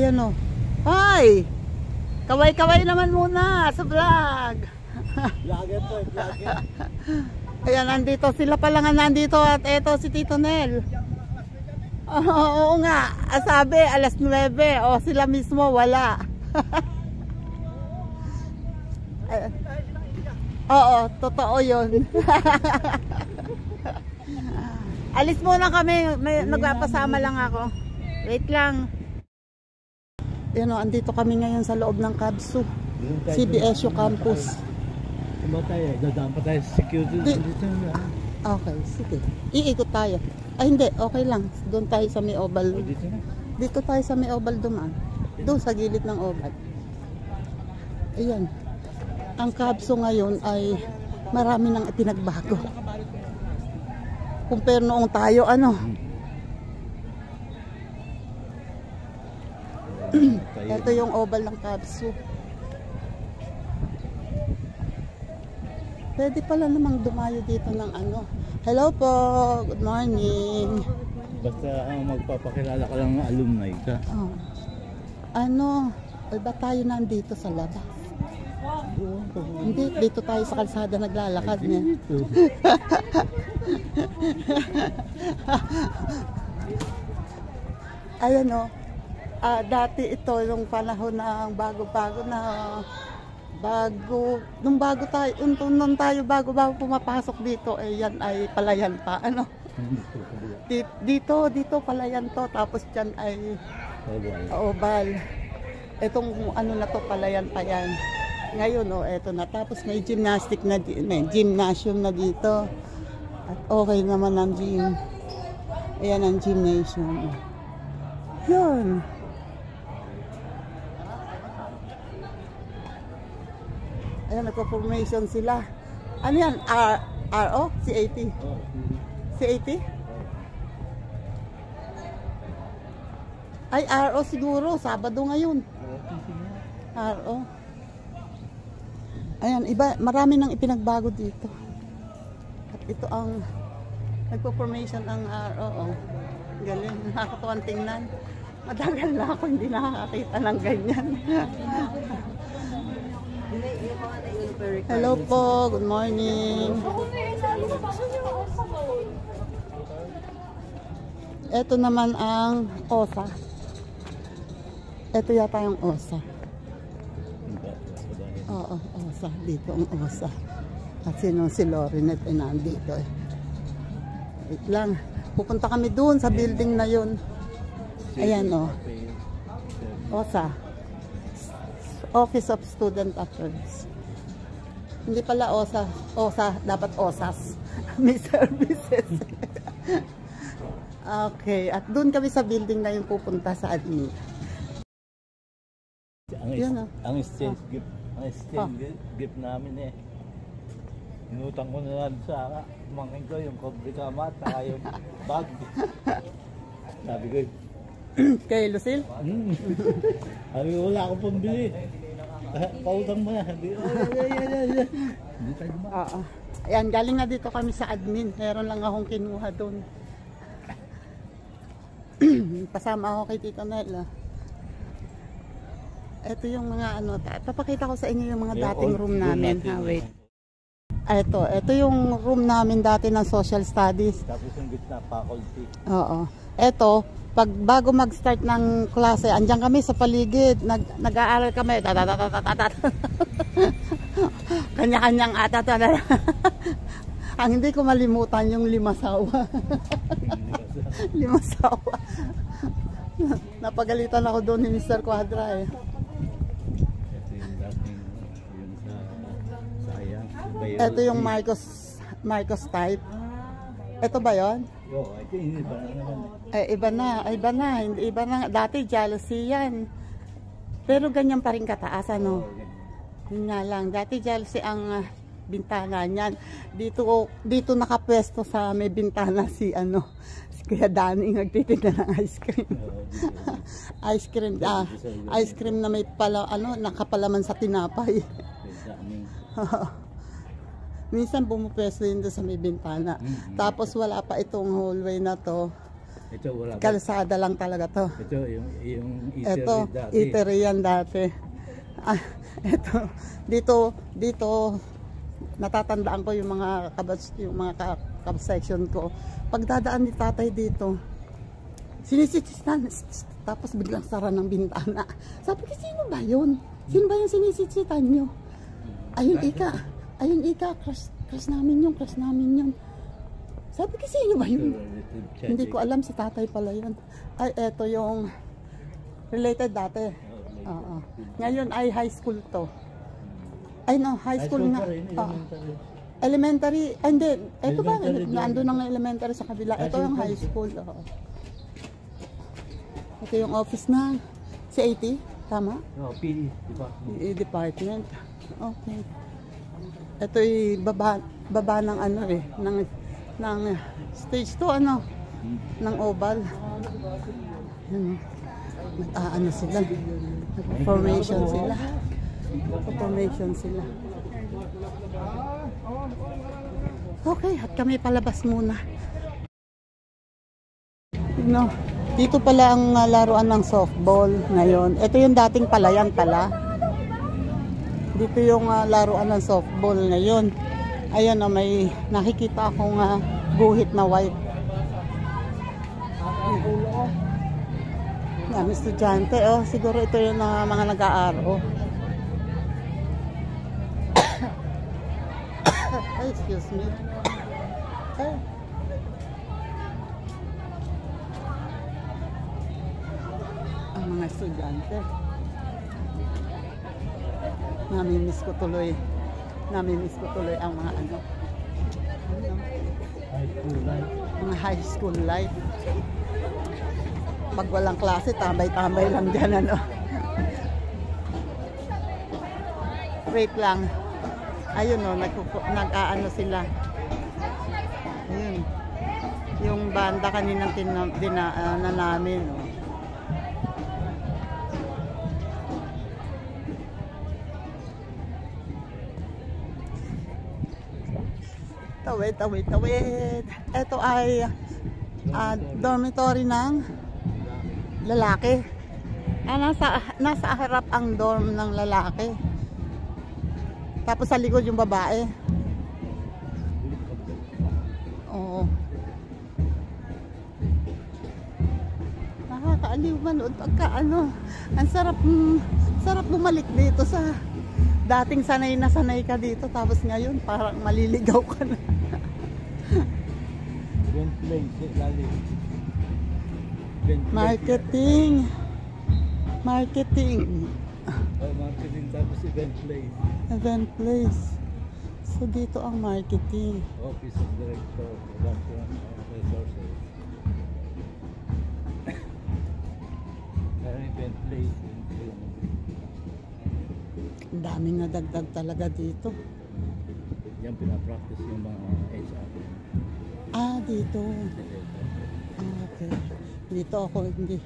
Ayan o. Hi! Kaway-kaway naman muna sa vlog. Vlogger to, vlogger. Ayan, nandito. Sila pala nga nandito at eto si Tito Nel. Oo nga. Sabi, alas 9. O, sila mismo wala. Oo, totoo yun. Alis muna kami. Nagpapasama lang ako. Wait lang. Yan o, andito kami ngayon sa loob ng Kabsu. CBSU campus. Dadaan pa tayo sa security dito na. Okay, sige. Iikot tayo. Ay hindi, okay lang. Doon tayo sa may oval. Dito na. Dito tayo sa may oval dumaan. Doon sa gilid ng oval. Ayan. Ang Kabsu ngayon ay marami nang ipinagbago. Compare noong tayo, ano? Ito yung oval ng Kabsu. Pwede pala namang dumayo dito ng ano. Hello po, good morning. Basta magpapakilala ka lang ng alumni ka. Oh. Ano, ba tayo nandito sa labas? Hindi, dito tayo sa kalsada naglalakad niya. Ayan o. Dati ito yung panahon ng bago-bago na nung bago tayo pumapasok dito, eh yan ay palayan pa, ano? Dito palayan to, tapos dyan ay oval. Etong ano na to, palayan pa yan. Ngayon eto na, tapos may gymnasium na dito. At okay naman ang gym. Ayan ang gymnasium. Yun. Ayan, nagpo-formation sila. Ano yan? RO? C80? C80? Ay, RO siguro. Sabado ngayon. RO. Ayan, iba, marami nang ipinagbago dito. At ito ang nagpo-formation ang RO. Galing, nakakatuwang tingnan. Matagal na ako hindi nakakakita ng ganyan. Hello po, good morning. Ito naman ang OSA. Ito yata yung OSA. Oo, OSA. Dito ang OSA. At si Lorinet ay nandito eh. Wait lang. Pupunta kami doon sa building na yun. Ayan o. OSA. Office of Student Affairs. Hindi pala OSA. OSA, dapat OSAS. May services. Okay. At doon kami sa building na yung pupunta sa admin. Ang exchange gift namin eh. Inutang ko na lang sa mangkin ko yung komplika mat saka yung bag. Sabi ko kay Lucille? Sabi ko wala akong pambili. Pautang mo na. Ayan, galing na dito kami sa admin. Meron lang akong kinuha doon. Pasama ako kay Tito Nel. Ito yung mga ano, papakita ko sa inyo yung mga dating room namin. Wait. Ito yung room namin dati ng social studies. Tapos yung gitna faculty. Oo. Ito, pag bago mag-start ng klase, andyan kami sa paligid, nag-aaral kami. Kanya-kanyang Ang hindi ko malimutan yung limasawa. Limasawa. Napagalitan ako doon ni Mr. Quadra eh. Ito yung Marcos type. Ito ba yon? Ito iba na naman. Iba na. Hindi iba na. Dati jealousy yan. Pero ganyan pa rin kataas, ano? Yun nga lang. Dati jealousy ang bintana niyan. Dito nakapwesto sa may bintana si Kuya Danny nagtitinda ng ice cream. Ice cream na may nakapalaman sa tinapay. Minsan bumupwesto yun doon sa may bintana. Tapos wala pa itong hallway na to. Ito wala. Kalsada lang talaga to. Ito yung Ito, eatery dati. eatery yan dati. Ah, ito, dito, natatandaan ko yung mga section ko. Pagdadaan ni tatay dito, sinisisitan, tapos biglang sara ng bintana. Sabi ko, sino ba yun? Sino ba yung sinisisitan nyo? Ayun ika, crush namin yun. Sabi ko, sino ba yun? Hindi ko alam, si tatay pala yun. Ay, eto yung related dati. Oo. Ngayon ay high school to. Ay no, high school nga. Elementary. Ay, hindi. Ito ba? Naandun ang elementary sa kabila. Ito yung high school. Oo. Ito yung office na CAT. Tama? No, PE department. Okay. Ito ay baba ng ano ng stage 2 ng oval. Yan. Ano sila? Formation sila. Okay, at kami palabas muna. Dito pala ang laruan ng softball ngayon. Ito yung dating palayan pala. Dito yung laruan ng softball ngayon. Ayan may nakikita akong guhit na white. Dami estudyante. Siguro ito yung mga nag-aaro. Ay, excuse me. Ay. Ang mga estudyante. Namimiss ko tuloy ang mga mga high school life. Pag walang klase, tambay-tambay lang dyan, Wait lang. Ayun, nag-aano sila. Ayun. Yung banda kaninang na namin, Tawid. Ito ay dormitory ng lalaki. Nasa harap ang dorm ng lalaki. Tapos sa likod yung babae. Oo. Nakakaaliw manood pagka ang sarap bumalik dito sa dating sanay ka dito, tapos ngayon parang maliligaw ka na. Marketing. Marketing tapos Event place. So dito ang marketing. Office of Director of Resources. Event place. Ang daming nadagdag talaga dito. Yan pinapractice yung mga HR. Dito. Okay. Dito ako hindi.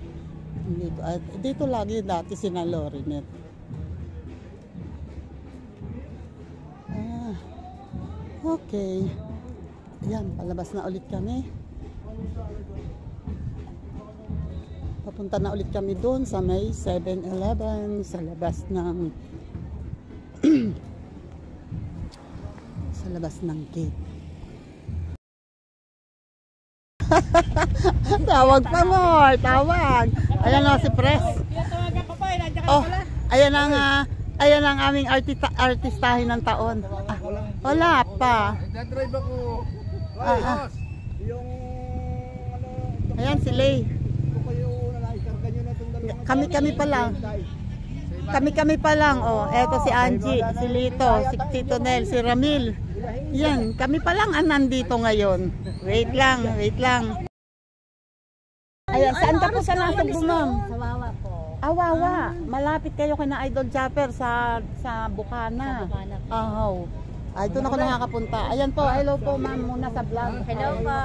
Dito lagi dati sina Lorinet. Okay. Yan, palabas na ulit kami. Papunta na ulit kami doon sa may 7-Eleven sa labas ng sa labas ng gate. Tawag pa mo, tawag. Ayan na si Pres. Ayan ang aming artistahin ng taon. Wala pa. Nag-drive ako. Ayan si Lay. Kami pa lang. Eto si Angie, si Lito, si Tito Nel, si Ramil. Yan, kami pa lang ang nandito ngayon. Wait lang. Ayan, saan ka po sa Nasugbu, ma'am? Sa Wawa po. Wawa. Malapit kayo kina Idol Japper sa Bukana. Ito na ako nakakapunta. Ayan po, hello po ma'am muna sa vlog. Hello po.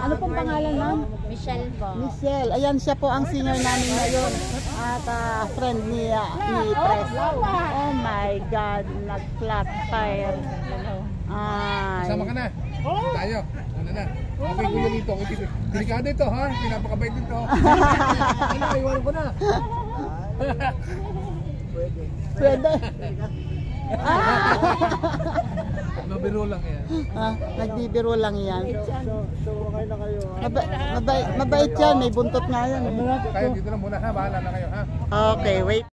Ano pong pangalan ma'am? Michelle po. Michelle. Ayan, siya po ang singer namin ngayon. At friend ni Pres. Oh my God, nag-flat tire. Kasama ka na. Tayo. Ano na? Okay, kuya dito. Delikado ito, ha? Pinapakabait ito. Ano, iwan ko na. Pwede. Mabiro lang yan. Nagbibiro lang yan. So okay na kayo. Mabait yan, may buntot nga yan. Kaya dito na muna ha, bahala na kayo ha. Okay, wait.